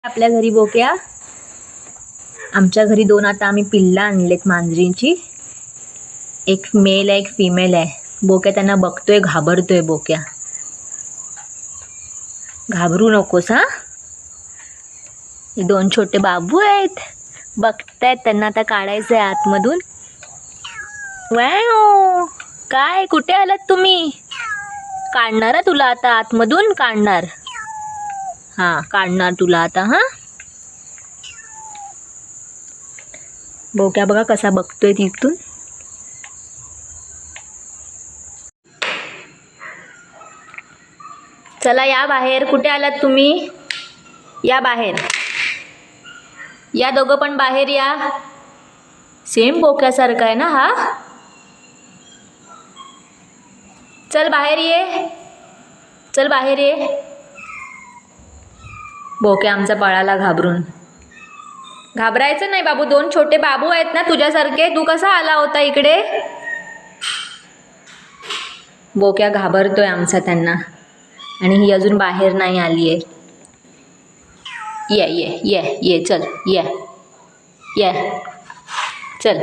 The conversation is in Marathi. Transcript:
आपल्या घरी बोक्या. आमच्या घरी दोन आता आम्ही पिल्ला आणलेत मांजरींची. एक मेल आहे एक फिमेल आहे. बोक्या त्यांना बघतोय, घाबरतोय. बोक्या घाबरू नकोस हा. हे दोन छोटे बाबू आहेत, बघतायत. त्यांना आता काढायचंय आतमधून. वाव, काय कुठे आलात तुम्ही? काढणार तुला आता आतमधून, काढणार. हा काढणार तुला आता. हा बोक्या बघा कसा बघतोय तिथून. चला या बाहेर. कुठे आलात तुम्ही? या बाहेर या, दोघं पण बाहेर या. सेम बोक्यासारखा आहे ना हा. चल बाहेर ये, चल बाहेर ये. बोक्या आमचा पळाला घाबरून. घाबरायचं नाही बाबू, दोन छोटे बाबू आहेत ना तुझ्यासारखे. तू कसा आला होता इकडे? बोक्या घाबरतोय आमचा त्यांना. आणि ही अजून बाहेर नाही आली आहे. ये ये ये ये, चल ये ये, चल.